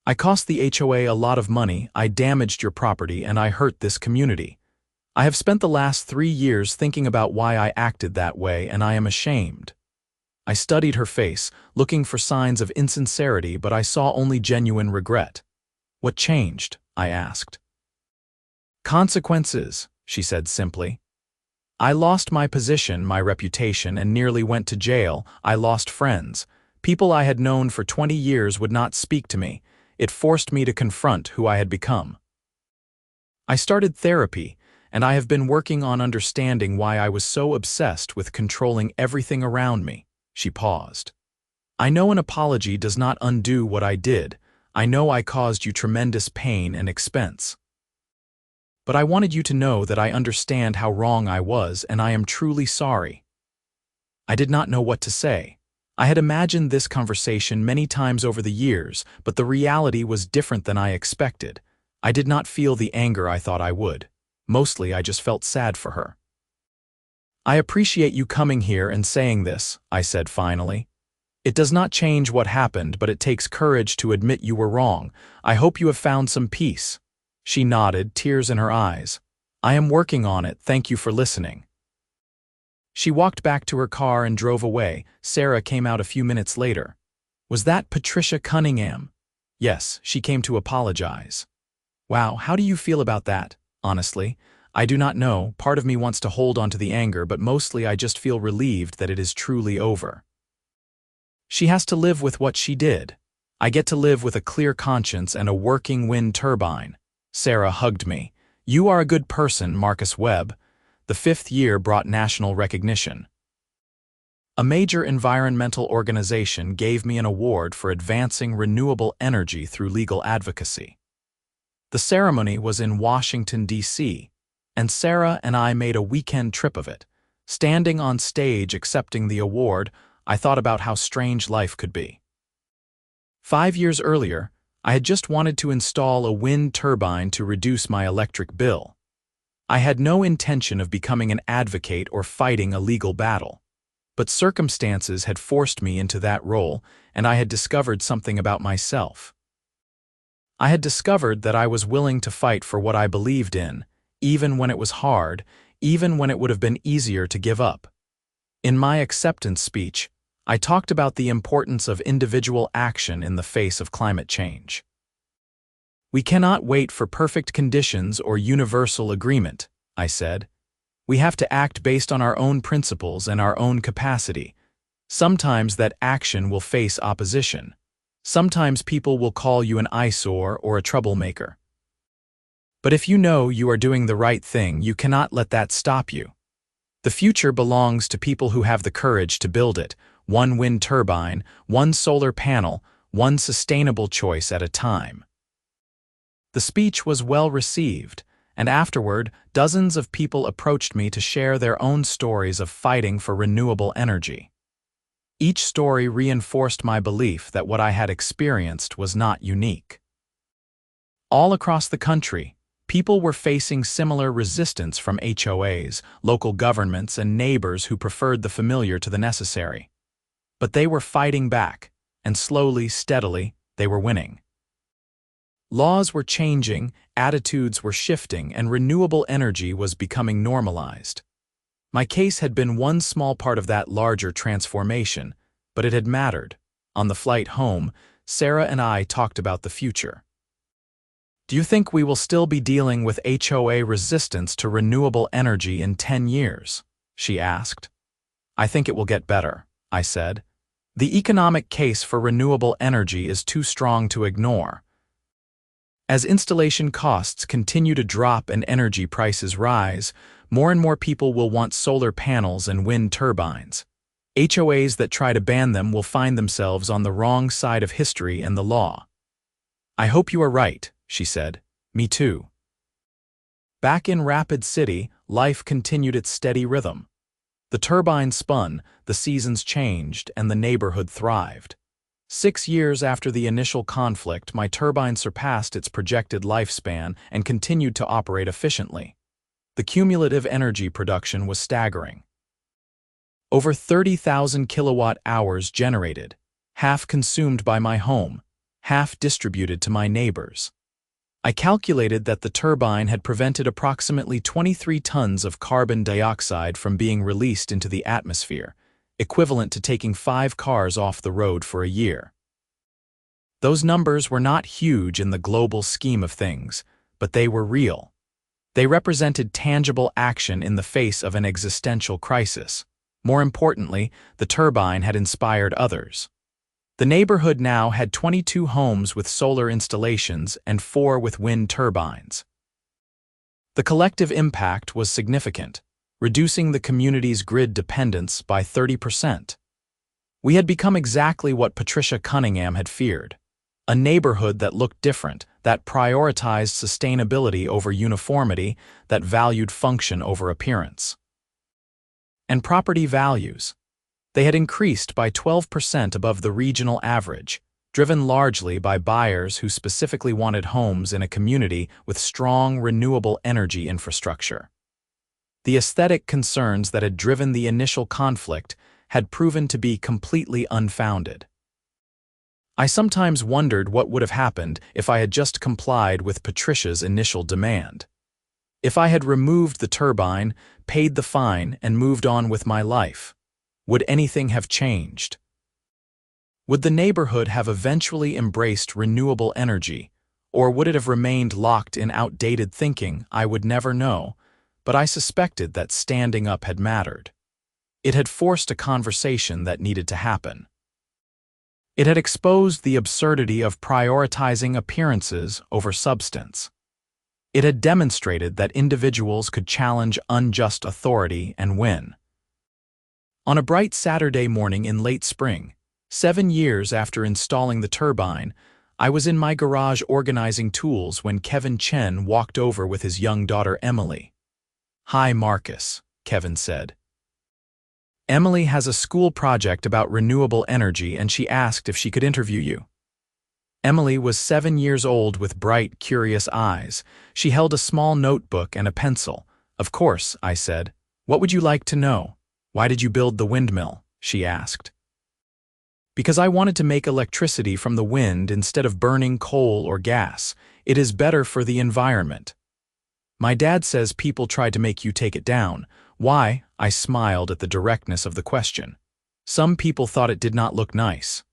I cost the HOA a lot of money, I damaged your property, and I hurt this community. I have spent the last 3 years thinking about why I acted that way, and I am ashamed." I studied her face, looking for signs of insincerity, but I saw only genuine regret. "What changed?" I asked. "Consequences," she said simply. "I lost my position, my reputation, and nearly went to jail. I lost friends. People I had known for 20 years would not speak to me. It forced me to confront who I had become. I started therapy, and I have been working on understanding why I was so obsessed with controlling everything around me." She paused. "I know an apology does not undo what I did. I know I caused you tremendous pain and expense. But I wanted you to know that I understand how wrong I was, and I am truly sorry." I did not know what to say. I had imagined this conversation many times over the years, but the reality was different than I expected. I did not feel the anger I thought I would. Mostly, I just felt sad for her. "I appreciate you coming here and saying this," I said finally. "It does not change what happened, but it takes courage to admit you were wrong. I hope you have found some peace." She nodded, tears in her eyes. "I am working on it, thank you for listening." She walked back to her car and drove away. Sarah came out a few minutes later. "Was that Patricia Cunningham?" "Yes, she came to apologize." "Wow, how do you feel about that?" "Honestly, I do not know. Part of me wants to hold on to the anger, but mostly I just feel relieved that it is truly over. She has to live with what she did. I get to live with a clear conscience and a working wind turbine." Sarah hugged me. "You are a good person, Marcus Webb." The 5th year brought national recognition. A major environmental organization gave me an award for advancing renewable energy through legal advocacy. The ceremony was in Washington, D.C., and Sarah and I made a weekend trip of it. Standing on stage accepting the award, I thought about how strange life could be. 5 years earlier, I had just wanted to install a wind turbine to reduce my electric bill. I had no intention of becoming an advocate or fighting a legal battle. But circumstances had forced me into that role, and I had discovered something about myself. I had discovered that I was willing to fight for what I believed in, even when it was hard, even when it would have been easier to give up. In my acceptance speech, I talked about the importance of individual action in the face of climate change. We cannot wait for perfect conditions or universal agreement, I said. We have to act based on our own principles and our own capacity. Sometimes that action will face opposition. Sometimes people will call you an eyesore or a troublemaker. But if you know you are doing the right thing, you cannot let that stop you. The future belongs to people who have the courage to build it, one wind turbine, one solar panel, one sustainable choice at a time. The speech was well received, and afterward, dozens of people approached me to share their own stories of fighting for renewable energy. Each story reinforced my belief that what I had experienced was not unique. All across the country, people were facing similar resistance from HOAs, local governments, and neighbors who preferred the familiar to the necessary. But they were fighting back, and slowly, steadily, they were winning. Laws were changing, attitudes were shifting, and renewable energy was becoming normalized. My case had been one small part of that larger transformation, but it had mattered. On the flight home, Sarah and I talked about the future. Do you think we will still be dealing with HOA resistance to renewable energy in 10 years? She asked. I think it will get better, I said. The economic case for renewable energy is too strong to ignore. As installation costs continue to drop and energy prices rise, more and more people will want solar panels and wind turbines. HOAs that try to ban them will find themselves on the wrong side of history and the law. I hope you are right, she said. Me too. Back in Rapid City, life continued its steady rhythm. The turbine spun, the seasons changed, and the neighborhood thrived. 6 years after the initial conflict, my turbine surpassed its projected lifespan and continued to operate efficiently. The cumulative energy production was staggering. Over 30,000 kilowatt-hours generated, half consumed by my home, half distributed to my neighbors. I calculated that the turbine had prevented approximately 23 tons of carbon dioxide from being released into the atmosphere, equivalent to taking 5 cars off the road for a year. Those numbers were not huge in the global scheme of things, but they were real. They represented tangible action in the face of an existential crisis. More importantly, the turbine had inspired others. The neighborhood now had 22 homes with solar installations and 4 with wind turbines. The collective impact was significant, reducing the community's grid dependence by 30%. We had become exactly what Patricia Cunningham had feared, a neighborhood that looked different, that prioritized sustainability over uniformity, that valued function over appearance. And property values. They had increased by 12% above the regional average, driven largely by buyers who specifically wanted homes in a community with strong renewable energy infrastructure. The aesthetic concerns that had driven the initial conflict had proven to be completely unfounded. I sometimes wondered what would have happened if I had just complied with Patricia's initial demand. If I had removed the turbine, paid the fine, and moved on with my life, would anything have changed? Would the neighborhood have eventually embraced renewable energy, or would it have remained locked in outdated thinking? I would never know, but I suspected that standing up had mattered. It had forced a conversation that needed to happen. It had exposed the absurdity of prioritizing appearances over substance. It had demonstrated that individuals could challenge unjust authority and win. On a bright Saturday morning in late spring, 7 years after installing the turbine, I was in my garage organizing tools when Kevin Chen walked over with his young daughter Emily. "Hi, Marcus," Kevin said. "Emily has a school project about renewable energy and she asked if she could interview you." Emily was 7 years old with bright, curious eyes. She held a small notebook and a pencil. "Of course," I said. "What would you like to know?" "Why did you build the windmill?" she asked. "Because I wanted to make electricity from the wind instead of burning coal or gas. It is better for the environment." "My dad says people tried to make you take it down." "Why?" I smiled at the directness of the question. "Some people thought it did not look nice.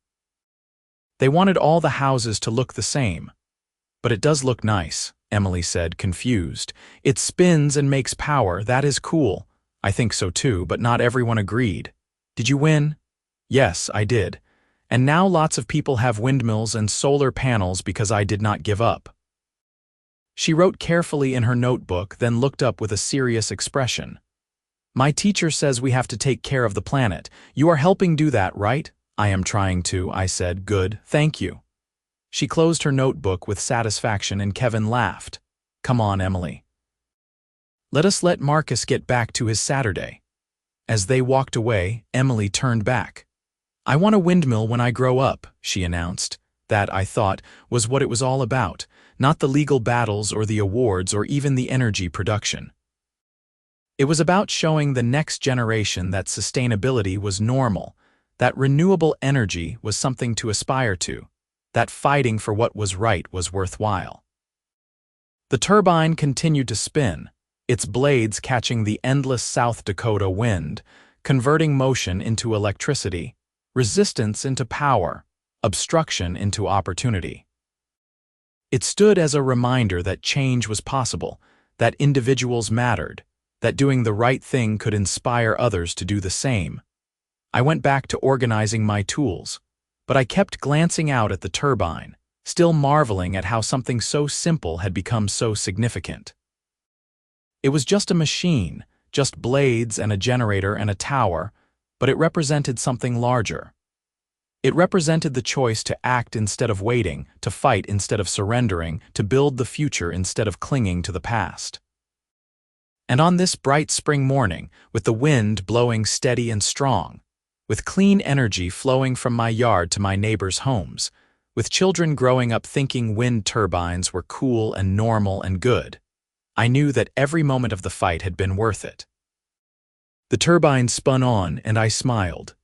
They wanted all the houses to look the same." "But it does look nice," Emily said, confused. "It spins and makes power. That is cool." "I think so too, but not everyone agreed." "Did you win?" "Yes, I did. And now lots of people have windmills and solar panels because I did not give up." She wrote carefully in her notebook, then looked up with a serious expression. "My teacher says we have to take care of the planet. You are helping do that, right?" "I am trying to," I said. "Good, thank you." She closed her notebook with satisfaction and Kevin laughed. "Come on, Emily. Let us let Marcus get back to his Saturday." As they walked away, Emily turned back. "I want a windmill when I grow up," she announced. That, I thought, was what it was all about, not the legal battles or the awards or even the energy production. It was about showing the next generation that sustainability was normal, that renewable energy was something to aspire to, that fighting for what was right was worthwhile. The turbine continued to spin, its blades catching the endless South Dakota wind, converting motion into electricity, resistance into power, obstruction into opportunity. It stood as a reminder that change was possible, that individuals mattered, that doing the right thing could inspire others to do the same. I went back to organizing my tools, but I kept glancing out at the turbine, still marveling at how something so simple had become so significant. It was just a machine, just blades and a generator and a tower, but it represented something larger. It represented the choice to act instead of waiting, to fight instead of surrendering, to build the future instead of clinging to the past. And on this bright spring morning, with the wind blowing steady and strong, with clean energy flowing from my yard to my neighbors' homes, with children growing up thinking wind turbines were cool and normal and good, I knew that every moment of the fight had been worth it. The turbine spun on, and I smiled.